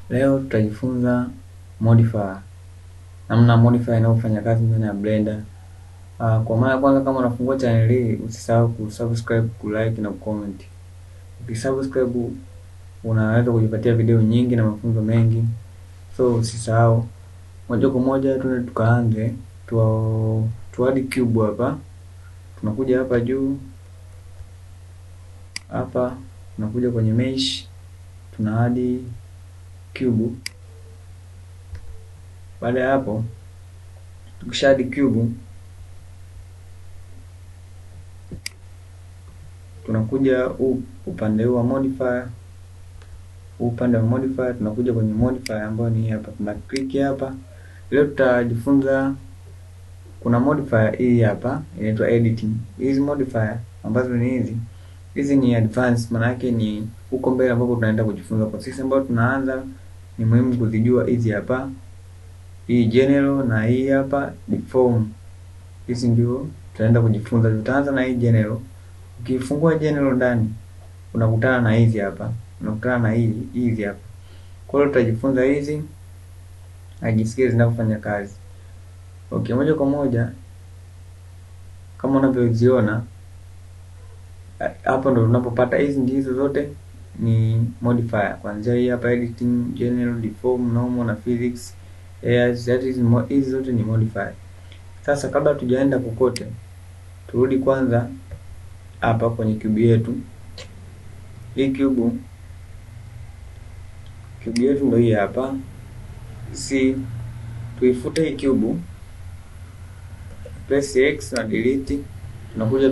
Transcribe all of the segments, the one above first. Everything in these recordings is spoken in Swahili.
Leo tutajifunza modifier, namna modifier inayofanya kazi ndani ya Blender. Kwa mara ya kwanza kama unafungua channel hii, usisahau kusubscribe, kulike na kucomment. Ukisubscribe unaweza kujipatia video nyingi na mafunzo mengi. So usisahau. Moja kwa moja tukaanze. Tuadi cube hapa. Tunakuja hapa juu. Hapa tunakuja kwenye mesh. Tunaadi cube. Baada ya hapo tukishadi cube, tunakuja upande wa modifier. Upande wa modifier tunakuja kwenye modifier ambayo ni hapa. Tuna click hapa. Leo tutajifunza kuna modifier hii hapa inaitwa editing. Hizi modifier ambazo ni hizi ni advanced, maana yake ni huko mbele ambapo tunaenda kujifunza. Kwa sisi ambao tunaanza ni muhimu kuzijua hizi hapa. Hii general na hii hapa deform. Hizi ndio tutaenda kujifunza. Tutaanza na hii general. Ukifungua general ndani unakutana na hizi hapa. Unakutana na hizi hapa. Kwa hiyo tutajifunza hizi na jinsi zinavyofanya kazi. Okay, moja kwa moja kama unavyoziona hapo ndo tunapopata hizi ndizo zote ni modifier. Kuanzia hii hapa editing, general, deform, normal na physics. Hizi zote ni modifier. Sasa kabla tujaenda kokote, turudi kwanza hapa kwenye cube yetu. Hii cube yetu ndio hii hapa. Tuifute hii cube. Press X na delete. Tunakuja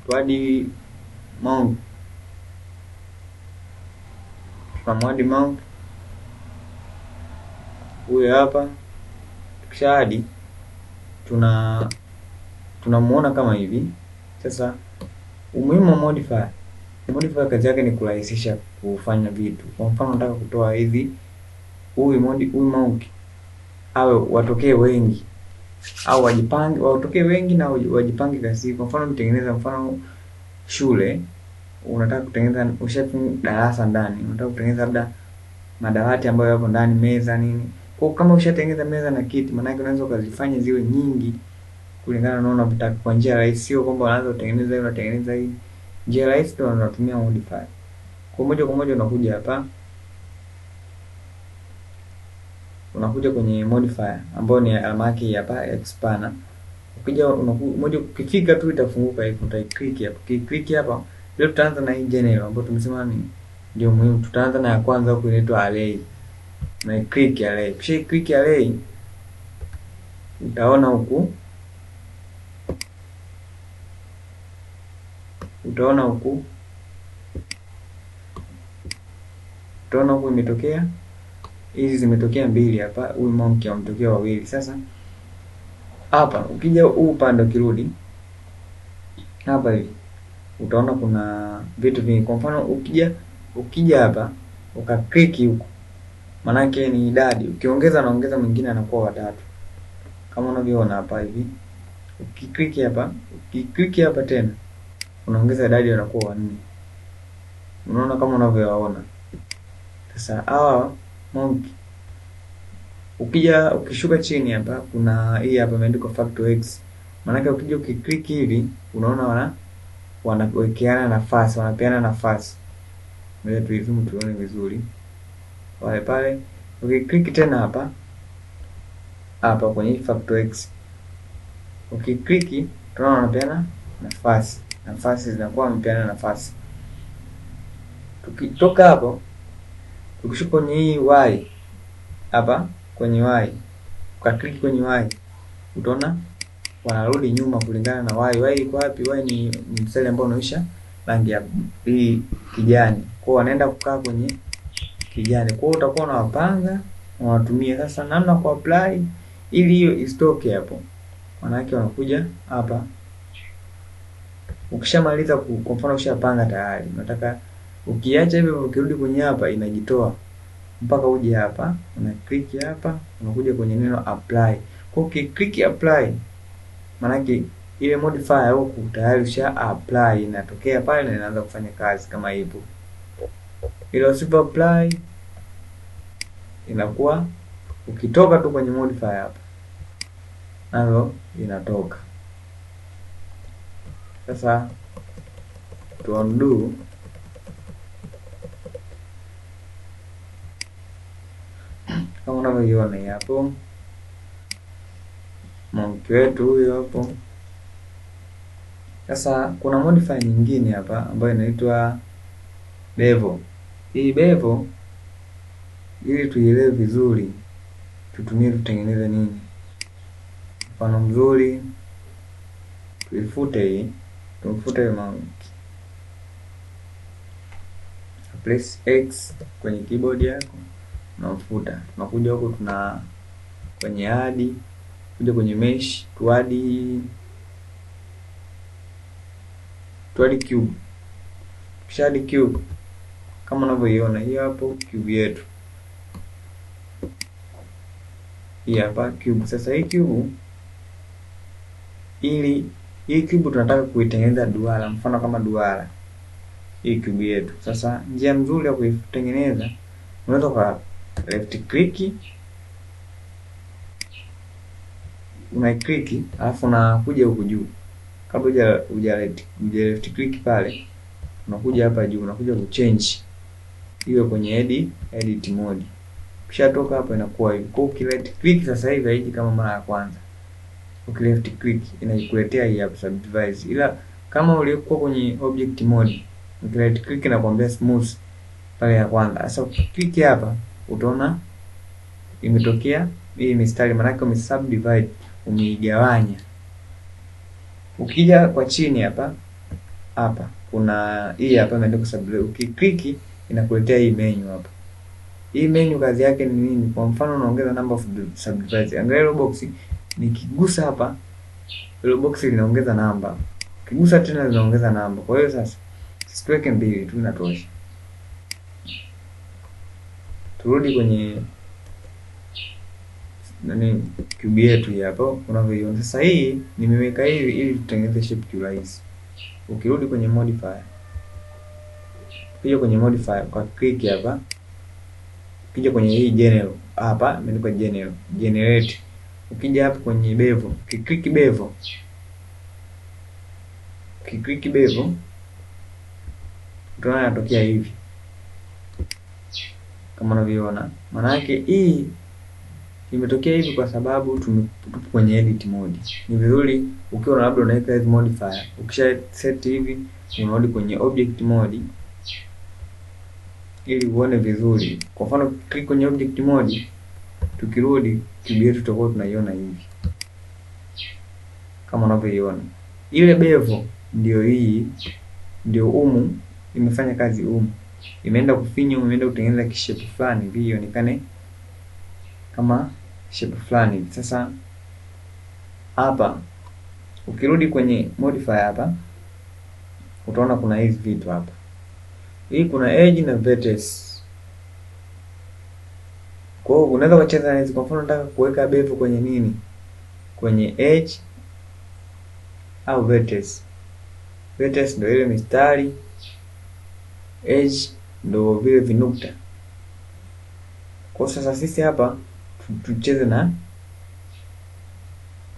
tuadi mount. Tunamwadi mount huyo hapa. Tukishadi tunamuona kama hivi. Sasa umuhimu wa modifier kazi yake ni kurahisisha kufanya vitu. Kwa mfano nataka kutoa hivi huyu mount awe watokee wengi au watokee wengi na wajipange kasi. Kwa mfano mtengeneza shule, unataka kutengeneza darasa ndani, unataka kutengeneza labda madawati ambayo yapo ndani, meza nini. Kwa kama ushatengeneza meza na kiti, maana yake unaweza ukazifanya ziwe nyingi kulingana na unataka kwa njia rahisi. Sio kwamba unaanza kutengeneza hiyo unatengeneza hii. Njia rahisi ndio unatumia modifier. Kwa moja unakuja hapa. Unakuja kwenye modifier ambayo ni alama yake hapa expand. Ukifika tu itafunguka hivi, utai-click hapa. Ukiklik hapa, leo tutaanza na hii general ambayo tumesema ndio muhimu. Tutaanza na ya kwanza huko inaitwa array. Na click array. Kisha click array, utaona huku imetokea hizi, zimetokea mbili hapa. Huyu monkey ametokea wawili. Sasa hapa ukija huu upande, ukirudi hapa hivi utaona kuna vitu vingi. Kwa mfano ukija hapa ukaklik huko, maana yake ni idadi. Ukiongeza naongeza mwingine anakuwa watatu kama unavyoona hapa hivi. Ukiklik hapa tena unaongeza idadi anakuwa wanne. Unaona kama unavyoona. Sasa hawa monkey ukishuka chini hapa kuna hii hapa imeandikwa factor x. Maana yake ukija ukiklik hivi unaona wanawekeana nafasi, wanapeana nafasi. Ngoja tuizoom tuone vizuri. Pale ukiklik tena hapa kwenye factor x. Ukiklik tunaona wanapeana nafasi. Nafasi zinakuwa wamepeana nafasi. Tukitoka hapo tukishuka kwenye hii y hapa kwenye y, ukaklik kwenye y, utaona wanarudi nyuma kulingana na y. Y iko wapi? Y ni mstari ambao unaonyesha rangi ya hii kijani. Kwa wanaenda kukaa kwenye kijani. Kwa hiyo utakuwa unawapanga na watumie. Sasa namna ku apply ili hiyo isitoke hapo, maana yake wanakuja hapa. Ukishamaliza kwa mfano ushapanga tayari, unataka ukiacha hivyo ukirudi kwenye hapa inajitoa mpaka uje hapa, una click hapa, unakuja kwenye neno apply. Kwa ukiklik apply, maana yake ile modifier huko tayari usha apply, inatokea pale na inaanza kufanya kazi kama hivyo. Ila usipo apply inakuwa ukitoka tu kwenye modifier hapa nayo inatoka. Sasa tu undo, kama unavyoiona hapo monkey wetu huyo hapo. Sasa kuna modifier nyingine hapa ambayo inaitwa bevel. Hii bevel, ili tuielewe vizuri, tutumie tutengeneze nini? Mfano mzuri, tuifute hii, tumfute mount. Press X kwenye keyboard yako, unamfuta. Tunakuja huko tuna kwenye add, kuja kwenye mesh, tuadi cube. Kisha add cube. Kama unavyoiona hii hapo cube yetu. Hii hapa cube. Sasa hii cube, hii cube tunataka kuitengeneza duara, mfano kama duara. Hii cube yetu. Sasa njia nzuri ya kuitengeneza, unaweza kwa left click, una click alafu unakuja huku juu. Kabla huja left click pale, unakuja hapa juu, unakuja ku change hiyo kwenye edit mode. Kisha toka hapo inakuwa hivi. Kwa uki right click sasa hivi haiji kama mara ya kwanza. Uki left click inaikuletea hii hapa subdivide. Ila kama ulikuwa kwenye object mode, uki right click inakwambia smooth pale ya kwanza. Sasa ukiklik hapa utaona imetokea hii mistari, maana yake umesubdivide, umeigawanya. Ukija kwa chini hapa kuna hii hapa imeandikwa subdivide. Ukiklik inakuletea hii menu hapa. Hii menu kazi yake ni nini? Kwa mfano unaongeza number of subdivides. Angalia hilo box, nikigusa hapa hilo box linaongeza namba. Ukigusa tena linaongeza namba. Kwa hiyo sasa sisi tuweke 2 tu inatosha. Turudi kwenye cube yetu hapo unavyoiona. Sasa hii nimeweka hivi ili tutengeneze shape kirahisi. Ukirudi kwenye modifier, ukija kwenye modifier kwa click hapa, ukija kwenye hii general hapa imeandikwa generate. Ukija hapa kwenye bevel, ukiklik bevel utaona inatokea hivi kama unavyoona. Maana yake hii imetokea hivi kwa sababu tupo kwenye edit mode. Ni vizuri ukiwa labda unaweka hizi modifier, ukisha set hivi unarudi kwenye object mode ili uone vizuri. Kwa mfano click kwenye object mode, tukirudi cube yetu tutakuwa tunaiona hivi kama unavyoiona. Ile bevel ndio hii, ndio imefanya kazi imeenda kufinya, imeenda kutengeneza kishape fulani hivi ionekane kama shape fulani. Sasa hapa ukirudi kwenye modifier hapa utaona kuna hizi vitu hapa. Hii kuna edge na vertex. Kwa hiyo unaweza kucheza na hizi. Kwa mfano nataka kuweka bevel kwenye nini? Kwenye edge au vertex. Vertex ndio ile mistari, edge ndio vile vinukta. Kwa sasa sisi hapa tucheze na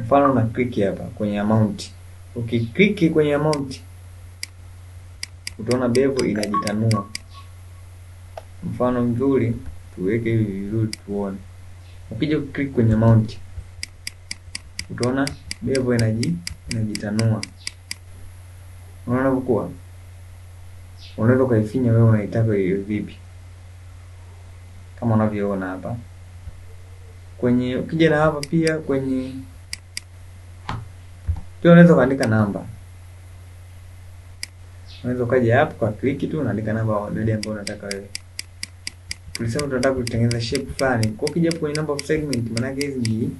mfano na click hapa kwenye amount. Ukiklik kwenye amount utaona bevel inajitanua. Mfano mzuri tuweke hivi vizuri tuone. Ukija click kwenye amount utaona bevel inajitanua. Unaona kwa unaweza kaifinya wewe unaitaka hiyo vipi, kama unavyoona hapa. Kwenye ukija na hapa pia kwenye pia unaweza kuandika namba. Unaweza kaja hapo kwa click tu unaandika namba ambayo unataka wewe. Tulisema tunataka kutengeneza shape fulani. Kwa ukija hapo kwenye number of segment, maana yake hizi ni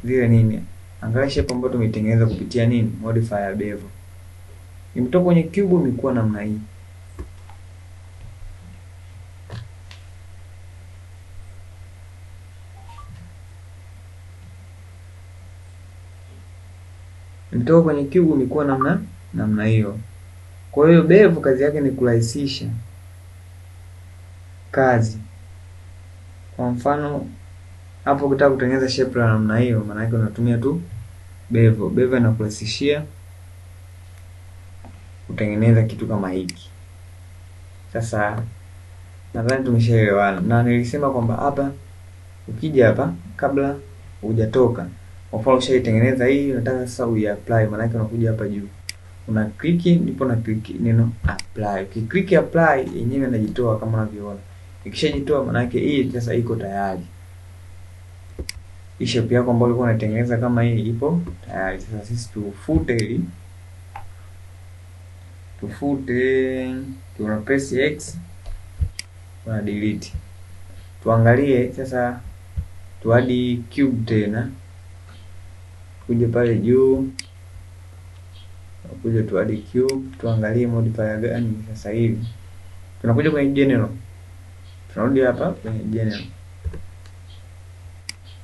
zile nini? Angalia shape ambayo tumeitengeneza kupitia nini? Modifier bevel. Imetoka kwenye cube imekuwa namna hii. Imetoka kwenye cube imekuwa namna hiyo. Kwa hiyo bevel kazi yake ni kurahisisha kazi. Kwa mfano hapo ukitaka kutengeneza shape la namna hiyo, maana yake unatumia tu bevel. Bevel inakurahisishia kutengeneza kitu kama hiki. Sasa nadhani tumeshaelewana, na nilisema kwamba hapa ukija hapa kabla hujatoka, kwa mfano ushaitengeneza hii, unataka sasa uiapply, maana yake unakuja hapa juu, una click, ndipo na click neno apply. Ukiklik apply, yenyewe inajitoa kama unavyoona. Ikishajitoa, maana yake hii sasa iko tayari. Hii shape yako ambayo ulikuwa unatengeneza kama hii ipo tayari. Sasa sisi tufute ili tuna press X, tuna delete. Tuangalie sasa, tuadi cube tena, kuja pale juu, kuja tuadi cube, tuangalie modifier gani sasa hivi. Tunakuja kwenye general, tunarudi hapa kwenye general,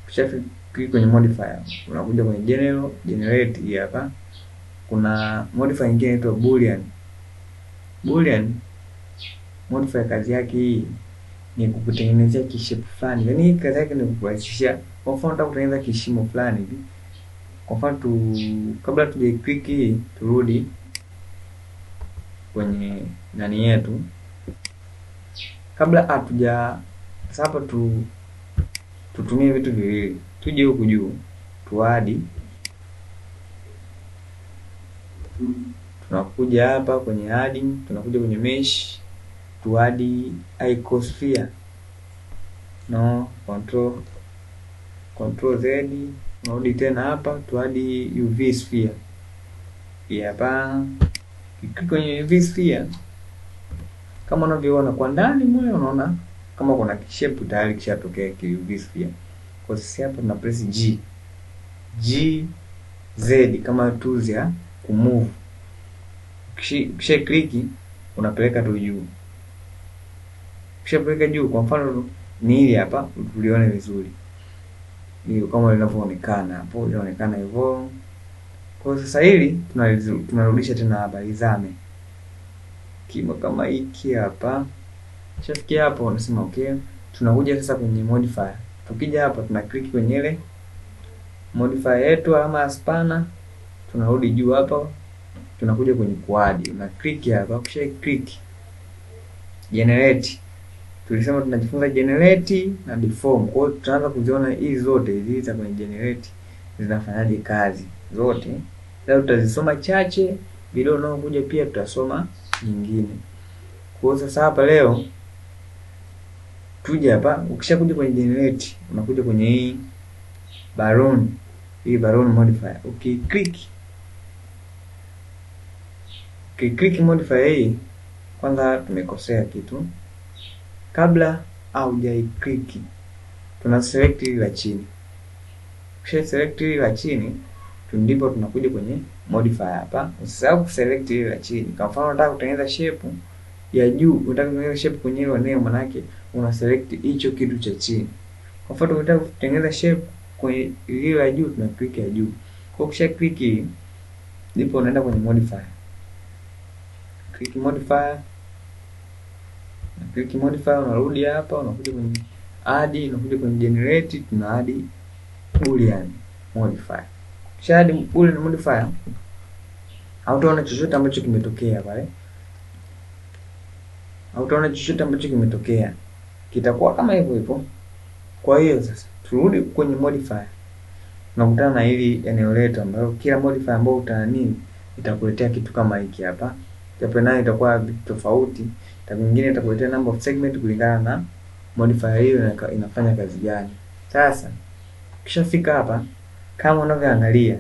kisha click kwenye modifier, unakuja kwenye general, generate. Hii hapa kuna modifier nyingine inaitwa boolean. Boolean modifier kazi yake hii ni kukutengenezea kishape fulani, yaani kazi yake ni kukurahisishia. Kwa mfano nataka kutengeneza kishimo fulani hivi, kwa mfano kabla tuje click hii, turudi kwenye nani yetu, kabla hatuja sasa hapa tutumie vitu viwili. Tuje huku juu, tuadi, tunakuja hapa kwenye adding, tunakuja kwenye mesh, tuadi icosphere, no, control Z, tunarudi tena hapa, tuadi UV sphere. Hii hapa click kwenye UV sphere, kama unavyoona kwa ndani mwe, unaona kama kuna shape tayari kishatokea ki UV sphere. Kwa sisi hapa tuna press Z kama tools ya kumove. Kisha click, unapeleka tu juu. Kisha peleka juu, kwa mfano ni hili hapa, tulione vizuri. Ni kama linavyoonekana hapo, linaonekana hivyo. Kwa sasa hili tunarudisha tena hapa izame. Kimo kama hiki hapa. Shafikia hapo, unasema okay. Tunakuja sasa kwenye modifier. Tukija hapa tuna click kwenye ile modifier yetu ama spanner, tunarudi juu hapa, tunakuja kwenye quad, una click hapa, kisha click generate. Tulisema tunajifunza generate na deform. Kwa hiyo tutaanza kuziona hizi zote hizi za kwenye generate zinafanyaje kazi zote. Leo tutazisoma chache, video inayokuja pia tutasoma nyingine. Kwa hiyo sasa hapa leo tuje hapa, ukishakuja kwenye generate, unakuja kwenye hii balloon, modifier. Click modifier hii, kwanza tumekosea kitu. Kabla haujai click, tuna select ile la chini. Kisha select ile la chini, ndipo tunakuja kwenye modifier hapa. Usisahau kuselect ile la chini. Kwa mfano unataka kutengeneza shape ya juu, unataka kutengeneza shape kwenye ile eneo, maana yake una select hicho kitu cha chini. Kwa mfano unataka kutengeneza shape kwenye ile la juu, tuna click ya juu. Kwa kisha click, ndipo unaenda kwenye modifier. Click modifier. Na click modifier, unarudi hapa, unakuja kwenye add, unakuja kwenye generate, tuna add boolean modifier. Kisha add boolean modifier, hautaona chochote ambacho kimetokea pale. Hautaona chochote ambacho kimetokea. Kitakuwa kama hivyo hivyo. Kwa hiyo sasa turudi kwenye modifier. Tunakutana na hili eneo letu ambalo kila modifier ambayo utaani itakuletea kitu kama hiki hapa. Japo nayo itakuwa tofauti. Tabia nyingine itakuletea number of segment kulingana na modifier hiyo inafanya kazi gani. Sasa ukishafika hapa, kama unavyoangalia,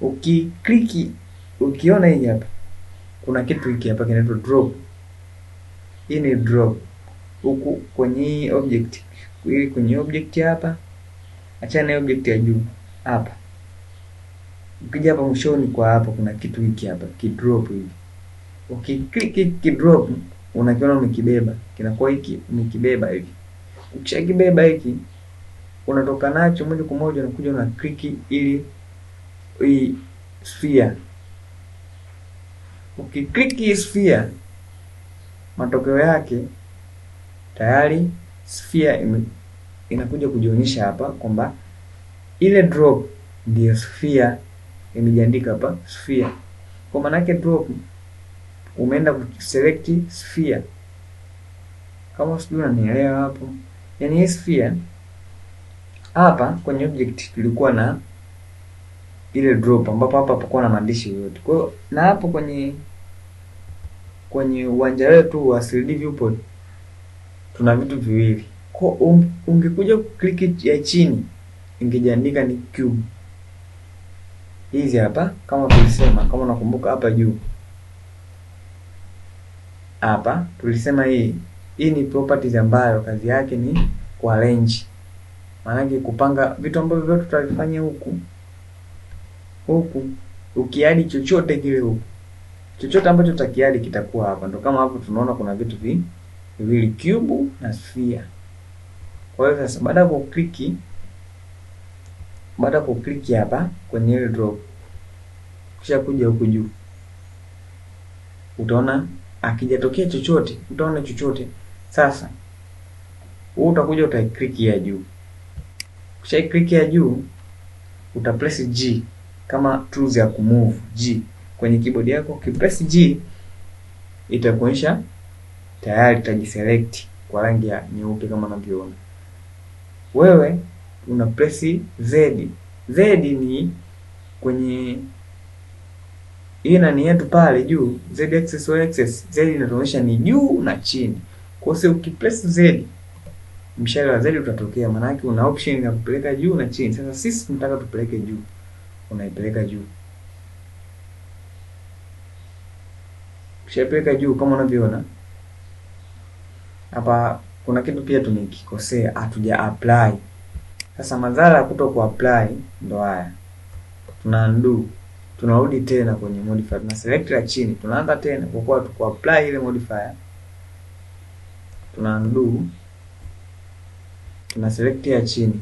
ukiklik, ukiona hii hapa kuna kitu hiki hapa kinaitwa drop. Hii ni drop. Huku kwenye object, ili kwenye object hapa, achana na object ya juu hapa. Ukija hapa mwishoni kwa hapa kuna kitu hiki hapa, kidrop hivi. Ukiklik kidrop, unakiona umekibeba. Kinakuwa hiki umekibeba hivi. Ukishakibeba hiki, unatoka nacho moja kwa moja, unakuja una click ili hii sphere. Ukiklik hii sphere, matokeo yake tayari sphere inakuja kujionyesha hapa kwamba ile drop ndiyo sphere, imejiandika hapa sphere. Kwa maana yake drop umeenda kuselect sphere. Kama sijui unanielewa hapo. Yaani hii sphere hapa kwenye object tulikuwa na ile drop ambapo hapa hapakuwa na maandishi yoyote. Kwa hiyo na hapo kwenye uwanja wetu wa 3D viewport tuna vitu viwili. Kwa ungekuja click ya chini ingejiandika ni cube. Hizi hapa kama tulisema, kama unakumbuka hapa juu. Hapa tulisema hii ni properties ambayo kazi yake ni kuarrange. Maana yake kupanga vitu ambavyo vyote tutavifanya huku. Ukiadi chochote kile huku. Chochote ambacho utakiadi kitakuwa hapa. Ndio kama hapo tunaona kuna vitu viwili, cube na sphere. Kwa hiyo sasa baada ya kukliki hapa kwenye ile drop, kisha kuja huku juu, utaona akijatokea chochote, utaona chochote. Sasa wewe utakuja utaiclick ya juu. Kisha click ya juu utapress G kama tools ya kumove G kwenye keyboard yako. Ukipress G itakuonyesha tayari itajiselect kwa rangi ya nyeupe kama unavyoona. Wewe una press Z. Z ni kwenye hii nani yetu pale juu, Z axis y axis. Z inatuonyesha ni juu na chini. Kwa hiyo ukipress Z, mshale wa Z utatokea, maana yake una option ya kupeleka juu na chini. Sasa sisi tunataka tupeleke juu. Unaipeleka juu. Ukishapeleka juu kama unavyoona. Hapa kuna kitu pia tumekikosea, hatuja apply. Sasa madhara ya kuto apply ndo haya. Tuna undo. Tunarudi tena kwenye modifier. Tuna select la chini. Tunaanza tena kwa kuwa tuko apply ile modifier. Tuna undo. Tuna select ya chini.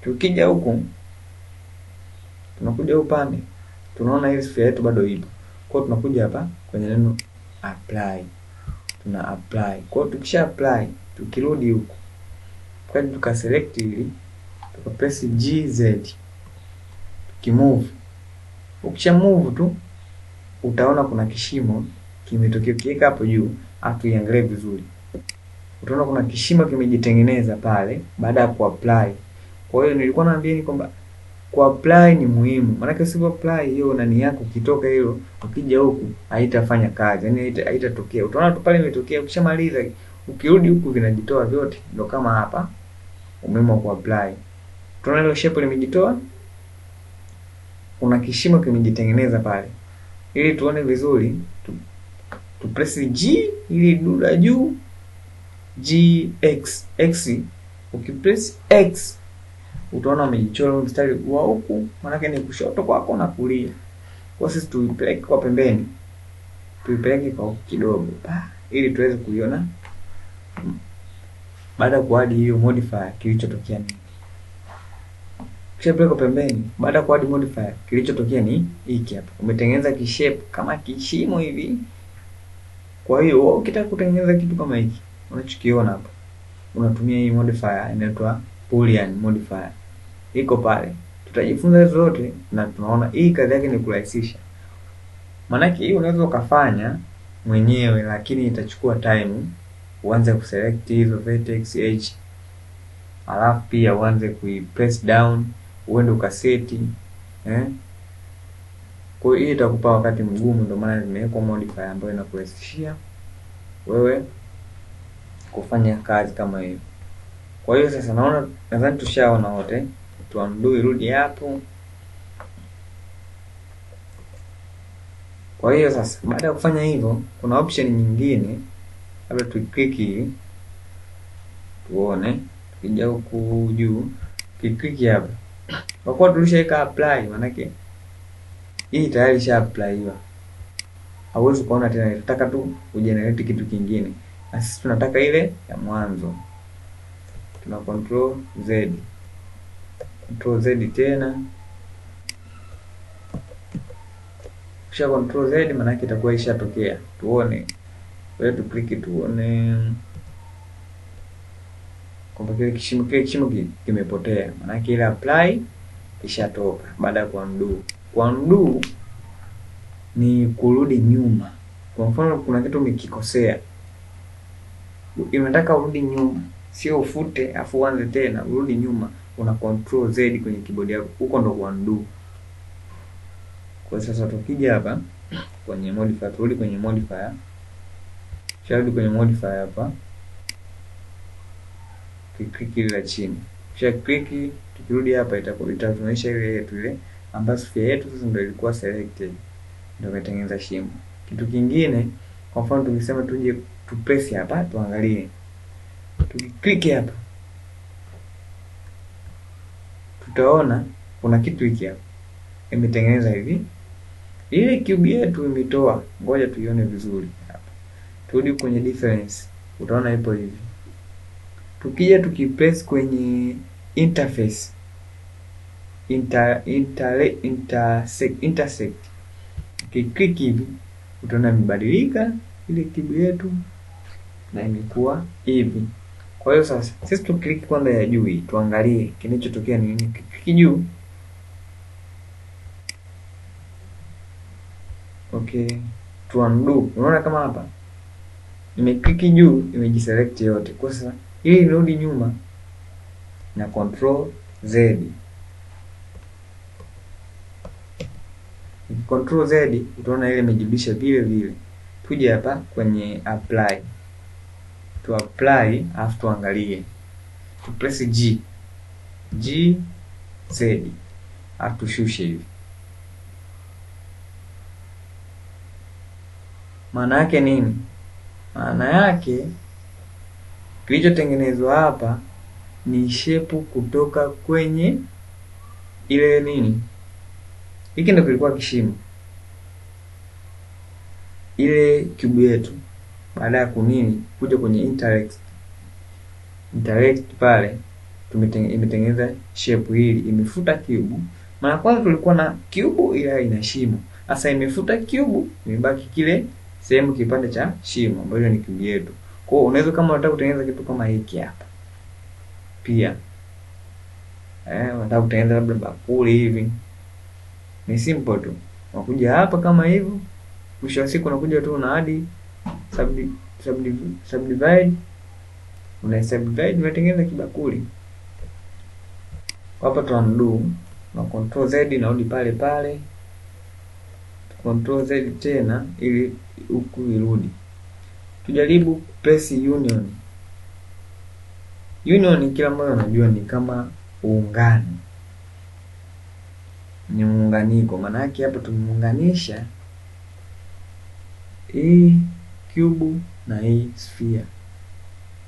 Tukija huku tunakuja upande. Tunaona ile sphere yetu bado ipo. Kwa hiyo tunakuja hapa kwenye neno apply. Tuna apply. Kwa hiyo tukisha apply, tukirudi huku. Kwa hiyo tukaselect ili tukapress GZ. Tukimove. Ukisha move tu utaona kuna kishimo kimetokea. Kiweka hapo juu, atuiangalie vizuri. Utaona kuna kishimo kimejitengeneza pale baada ya kuapply. Kwa hiyo nilikuwa naambieni kwamba kuapply ni muhimu. Maana kama usipo apply hiyo nani yako kitoka hilo, ukija huku haitafanya kazi. Yaani haitatokea. Utaona tu pale imetokea, ukishamaliza ukirudi huku vinajitoa vyote. Ndio kama hapa umeamua kuapply. Utaona ile shape limejitoa. Kuna kishimo kimejitengeneza pale. Ili tuone vizuri, tu press G ili duda juu, GX X. Ukipress X utaona umejichora mstari wa huku, maana yake ni kushoto kwako na kulia. Kwa sisi tuipeleke kwa pembeni. Tuipeleke kwa huku kidogo ili tuweze kuiona baada ya kuadi hiyo modifier kilichotokea nini. Kisha peleka pembeni. Baada ya kuadi modifier kilichotokea ni hiki hapa. Umetengeneza kishape kama kishimo hivi. Kwa hiyo ukitaka kutengeneza kitu kama hiki, unachokiona hapa, unatumia hii modifier inaitwa Boolean modifier. Iko pale. Tutajifunza zote na tunaona hii kazi yake ni kurahisisha. Maana yake hii unaweza ukafanya mwenyewe lakini itachukua time. Uanze kuselect hizo vertex edge. Alafu pia uanze kuipress down, uende ukaseti, Kwa hiyo itakupa wakati mgumu, ndio maana nimeweka modifier ambayo inakurahisishia wewe kufanya kazi kama hiyo. Kwa hiyo sasa nadhani tushaona wote. Tuundo irudi hapo. Kwa hiyo sasa baada ya kufanya hivyo, kuna option nyingine. Labda tuiclick hii. Tuone. Tukija huku juu, click hapa. Kwa kuwa tulishaweka apply, maana yake hii tayari isha applyiwa. Hauwezi kuona tena, nataka tu ugenerate kitu kingine. Na sisi tunataka ile ya mwanzo. Tuna control Z. Control Z tena. Kisha control Z maana yake itakuwa ishatokea. Tuone. Wewe tu click tuone. kwamba kile kishimo kimepotea. Maana yake ile apply ishatoka baada ya undo. Undo ni kurudi nyuma. Kwa mfano kuna kitu umekikosea, unataka urudi nyuma, sio ufute afu uanze tena, urudi nyuma, una control Z kwenye keyboard yako, huko ndo undo. Kwa sasa tukija hapa kwenye modifier, turudi kwenye modifier. Turudi kwenye modifier hapa, click ile chini, kisha click, tukirudi hapa itatuonyesha ile yetu ile ambayo sphere yetu sasa ndio ilikuwa selected, ndio imetengeneza shimo. Kitu kingine, kwa mfano tukisema tuje tu press hapa, tuangalie, tukiclick hapa tutaona kuna kitu hiki hapa imetengeneza hivi. Ile cube yetu imetoa, ngoja tuione vizuri hapa. Turudi kwenye difference, utaona ipo hivi. Tukija tukipress kwenye interface, intersect, ukiclick hivi utaona imebadilika ile cube yetu na imekuwa hivi. Kwa hiyo sasa sisi tu click kwanza ya juu hii, tuangalie kinachotokea ni nini. Click juu. Okay, to undo. Unaona kama hapa nimeclick juu imejiselect yote. Kwa sasa ili nirudi nyuma na control Z. Control Z utaona ile imejibisha vile vile. Tuje hapa kwenye apply. To apply afu tuangalie. Tu press G Z. Afu tushushe hivi. Maana yake nini? Maana yake kilichotengenezwa hapa ni shape kutoka kwenye ile nini? Hiki ndio kilikuwa kishimo. Ile cube yetu baada ya kunini kuja kwenye interact pale imetengeneza shape hili, imefuta cube. Maana kwanza tulikuwa na cube ila ina shimo. Sasa imefuta cube, imebaki kile sehemu kipande cha shimo ambacho ni cube yetu. Kwa hiyo unaweza kama unataka kutengeneza kitu kama hiki hapa. Pia unataka kutengeneza labda bakuli hivi. Ni simple tu. Unakuja hapa kama hivyo. Mwisho wa siku unakuja tu una add subdivide. Una subdivide unatengeneza kibakuli. Hapa tu undo, na control Z narudi pale pale. Control Z tena ili huku irudi. Tujaribu press union. Union kila mmoja anajua ni kama uungano. Ni muunganiko. Maana yake hapa tumeunganisha hii cube na hii sphere.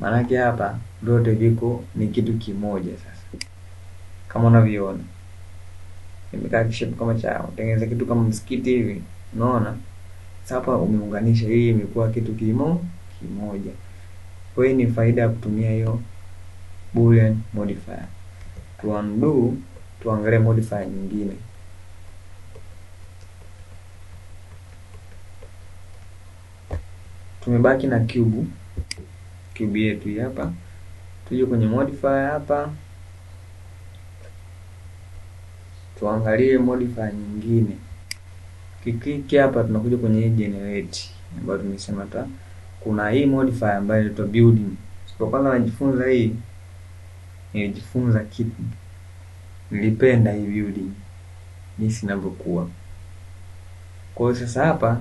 Maana yake hapa vyote viko ni kitu kimoja sasa. Kama unavyoona. Imekaa kishape kama cha kutengeneza kitu kama msikiti hivi. Unaona? Sasa hapa umeunganisha, hii imekuwa kitu kimoja. Kwa hiyo ni faida ya kutumia hiyo boolean modifier. To undo, tuangalie modifier nyingine. Tumebaki na cube yetu hapa. Tuje kwenye modifier hapa. Tuangalie modifier nyingine. Kiklik hapa tunakuja kwenye generate ambayo tumesema kuna hii modifier ambayo inaitwa building. Kwa kwanza najifunza hii, nilijifunza kitu. Nilipenda hii building jinsi inavyokuwa. Kwa hiyo sasa hapa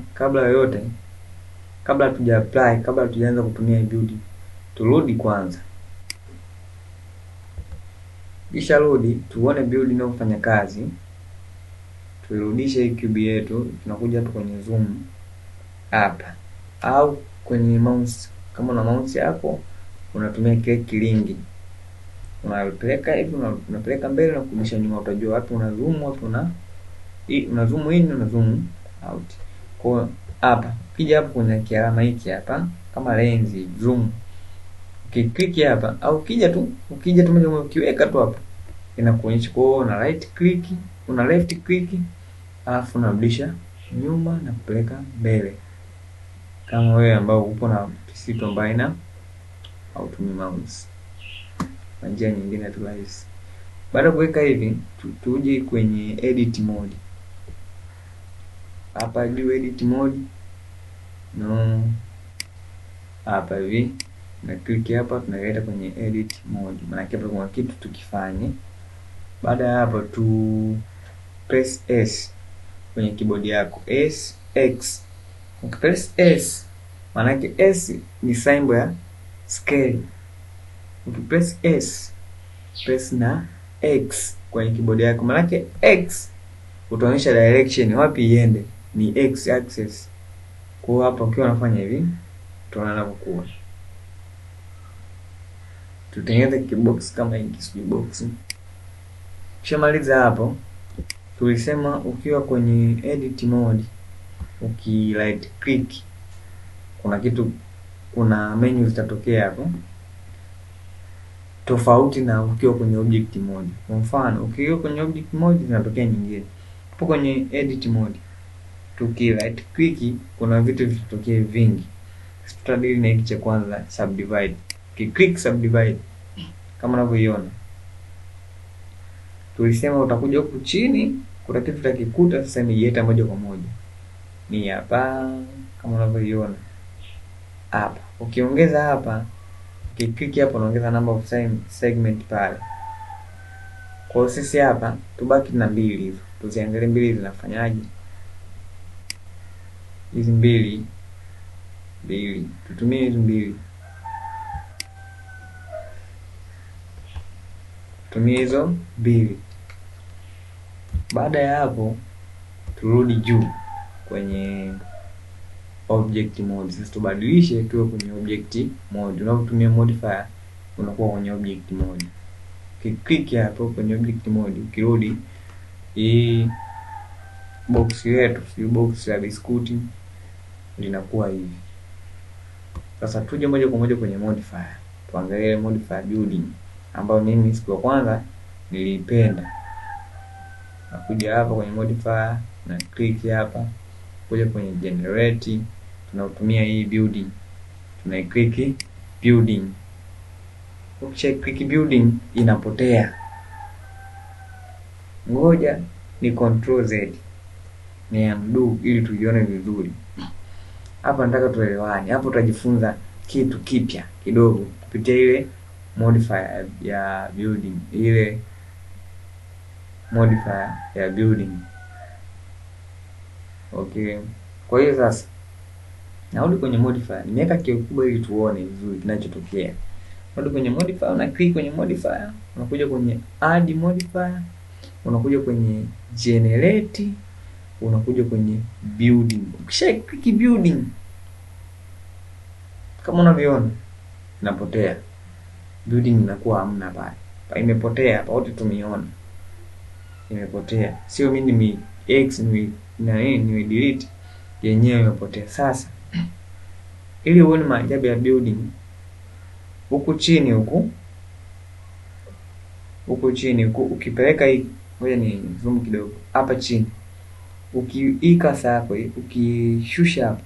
kabla tuja apply, kabla tujaanza kutumia hii building, turudi kwanza. Kisha rudi tuone building inafanya kazi. Tuirudishe hii cube yetu, tunakuja hapa kwenye zoom hapa au kwenye mouse. Kama una mouse yako unatumia kile kilingi, unapeleka hivi, unapeleka mbele na kurudisha nyuma, utajua wapi una zoom, wapi una zoom in na zoom out. Kwa hapa kija hapo kwenye kialama hiki hapa kama lens zoom, ukiklik hapa au ukija tu moja ukiweka tu hapa inakuonyesha. Kwa una right click, una left click, alafu unarudisha nyuma na kupeleka mbele. Kama wewe ambao upo na PC ambayo ina autumia mouse. kwa njia nyingine tu rahisi. Baada ya kuweka hivi, tuje kwenye edit mode. Hapa juu edit mode, no, hapa hivi na click hapa, tunaleta kwenye edit mode. Maana hapa kuna kitu tukifanye. Baada ya hapo tu press S kwenye keyboard yako, S X. Ukipress S, maana yake S ni symbol ya scale. Ukipress S, press na X kwenye keyboard yako, maana yake X utaonyesha direction wapi iende, ni X axis. Kwa hapa ukiwa unafanya hivi, tunaona kwa tutengeneze kibox kama hiki, sijui box. Ukishamaliza hapo, tulisema ukiwa kwenye edit mode, uki right click, kuna menu zitatokea hapo tofauti na ukiwa kwenye object mode. Kwa mfano, ukiwa kwenye object mode zinatokea nyingine. Hapo kwenye edit mode, tuki right click, kuna vitu vitatokea vingi. Tutadili na hiki cha kwanza, subdivide. Click subdivide kama unavyoiona. Tulisema utakuja huku chini, kuna kitu utakikuta sasa imejieta moja kwa moja. Ni hapa kama unavyoiona. Hapa. Ukiongeza hapa, ukiklik hapa unaongeza number of segment pale. Kwa sisi hapa tubaki na mbili hizo. Tuziangalie mbili zinafanyaje. Hizi mbili. Tutumie hizo mbili. Tumia hizo mbili. Baada ya hapo turudi juu kwenye object mode. Sasa tubadilishe tuwe kwenye object mode. Unapotumia modifier unakuwa kwenye object mode. Ukiklik hapo kwenye object mode, ukirudi hii box yetu, hii box ya biskuti linakuwa hivi. Sasa tuje moja kwa moja kwenye modifier. Tuangalie modifier building ambayo mimi siku ya kwanza nilipenda. Nakuja hapa kwenye modifier na click hapa, kuja kwenye generate, tunatumia hii building. Tunaiclick building. Ukisha click building inapotea. Ngoja ni control Z. Ni undo ili tuione vizuri. Hapa nataka tuelewane. Hapo tutajifunza kitu kipya kidogo kupitia ile modifier ya building, ile modifier ya building. Okay. Kwa hiyo sasa narudi kwenye modifier. Nimeweka kikubwa ili tuone vizuri kinachotokea. Narudi kwenye modifier, una click kwenye modifier, unakuja kwenye add modifier, unakuja kwenye generate, unakuja kwenye building. Ukisha click building kama unavyoona inapotea. Building inakuwa hamna pale. Imepotea hapa, wote tumeiona. Imepotea. Sio mimi ni X ni delete, yenyewe imepotea. Sasa ili uone maajabu ya building, huku chini ukipeleka hii, ngoja ni zoom kidogo. Hapa chini ukiika sako hii, ukishusha hapa,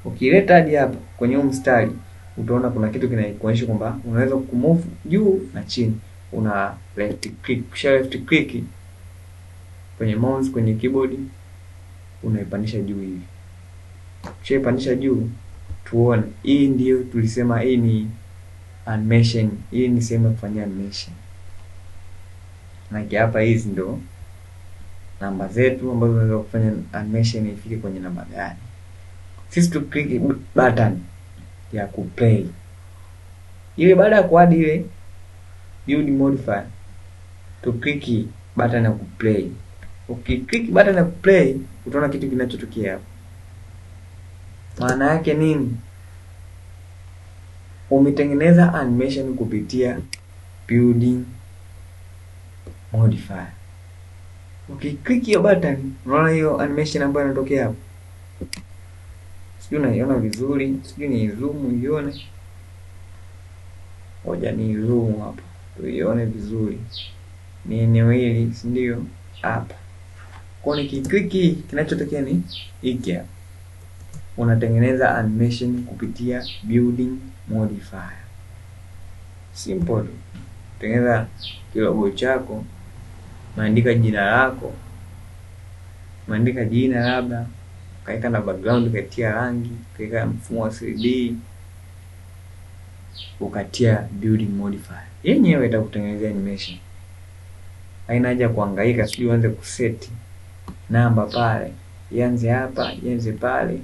ukileta hadi hapa kwenye mstari, utaona kuna kitu kinakuonyesha kwamba unaweza kumove juu na chini. Una left click, kisha left click kwenye mouse kwenye keyboard, unaipandisha juu hivi. Kisha ipandisha juu, tuone. Hii ndio tulisema hii ni animation. Hii ni sehemu ya kufanya animation. Na hapa hizi ndo namba zetu ambazo unaweza kufanya animation ifike kwenye namba gani. Sisi tu click button ya kuplay. Ile baada ya kuadd ile build modifier, tu click button ya kuplay. Ukiklik button ya kuplay, utaona kitu kinachotokea hapo. Maana yake nini? Umetengeneza animation kupitia building modifier. Ukiklik hiyo button, unaona hiyo animation ambayo inatokea hapo. Sijui unaiona vizuri, sijui ni zoom uione. Ngoja ni zoom hapa, tuione vizuri. Ni eneo hili, si ndio? Hapa. Kwa nikiklik kinachotokea ni hiki hapa. Unatengeneza animation kupitia building modifier. Simple. Tengeneza kilogo chako, maandika jina lako, maandika jina labda, kaeka na background, katia rangi, kaeka mfumo wa 3D, ukatia building modifier. Yenyewe itakutengenezea animation. Haina haja kuhangaika sijui uanze kuseti namba pale, ianze hapa, ianze pale,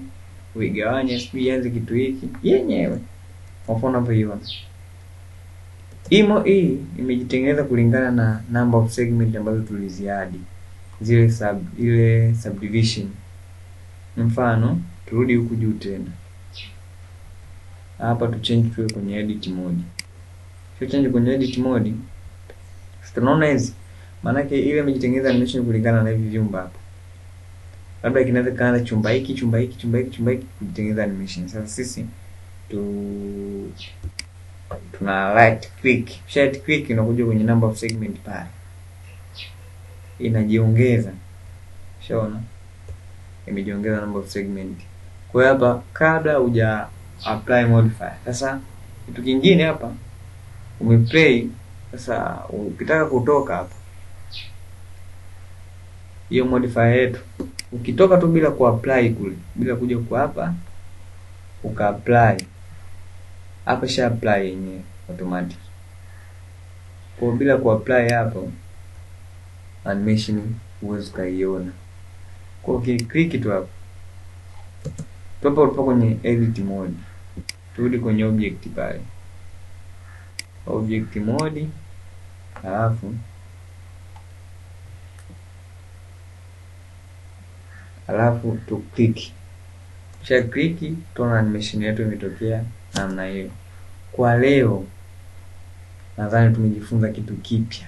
uigawanye sijui ianze kitu hiki. Yenyewe. Kwa mfano hapo hiyo. Imo hii imejitengeneza kulingana na number of segment ambazo tuliziadi. Ile subdivision. Mfano, turudi huku juu tena. Hapa tu change tuwe kwenye edit mode. Change kwenye edit mode. Tunaona hizi. Maana yake ile imejitengeneza animation kulingana na hivi vyumba hapa. Labda kinaweza kaanza chumba hiki kujitengeneza animation. Sasa sisi tuna right click inakuja kwenye number of segment pale. Inajiongeza. Shaona? Imejiongeza number of segment. Kwa hiyo hapa kabla huja apply modifier. Sasa kitu kingine hapa umeplay. Sasa ukitaka kutoka hapa hiyo modifier yetu, ukitoka tu bila kuapply kule, bila kuja kwa hapa ukaapply hapa, sha apply yenyewe automatic. Kwa bila kuapply hapo animation huwezi kaiona. Kwa ukiklik tu hapo tupo kwenye edit mode, turudi kwenye object pale, object mode, alafu tu click. Kisha click, tuona animation yetu imetokea namna hiyo. Kwa leo nadhani tumejifunza kitu kipya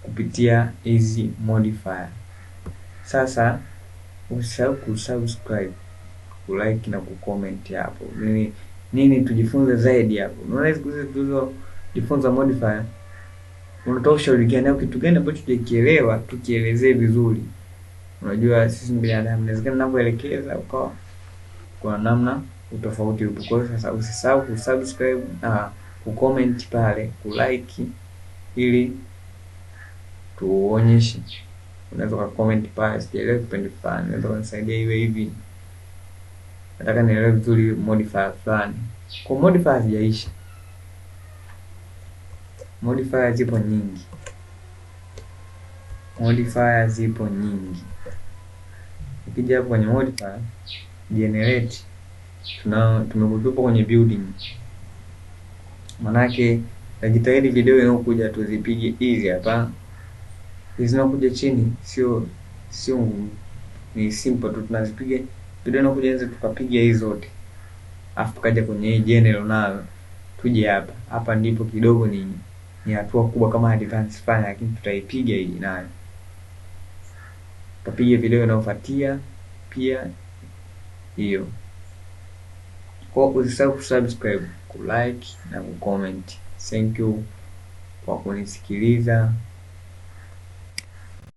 kupitia hizi modifier. Sasa usisahau kusubscribe, kulike na kucomment hapo. Nini tujifunze zaidi hapo? Unaona hizo tulizojifunza modifier, unataka ushauri gani au kitu gani ambacho tukielewa tukielezee vizuri? Unajua sisi binadamu inawezekana ninavyoelekeza ukawa kwa namna utofauti upo. Kwa hiyo sasa usisahau kusubscribe na kucomment pale, kulike, ili tuonyeshe. Unaweza ku comment pale, sijaelewa kipindi fulani, unaweza kunisaidia iwe hivi, nataka nielewe vizuri modifier fulani. Kwa modifier hazijaisha, modifier zipo nyingi, Ukija hapo kwenye modifier generate, tumekutupa kwenye building. Manake najitahidi video inayokuja tuzipige hizi hapa. Hizi zinakuja chini sio ni simple tu, tunazipiga video inayokuja hizo tukapiga hizo zote. Afu tukaja kwenye hii general nayo tuje hapa. Hapa ndipo kidogo ni hatua kubwa kama advance fanya, lakini tutaipiga hii nayo. Tutapiga video inayofuatia pia hiyo. Kwa usisahau kusubscribe, kulike na kucomment. Thank you kwa kunisikiliza.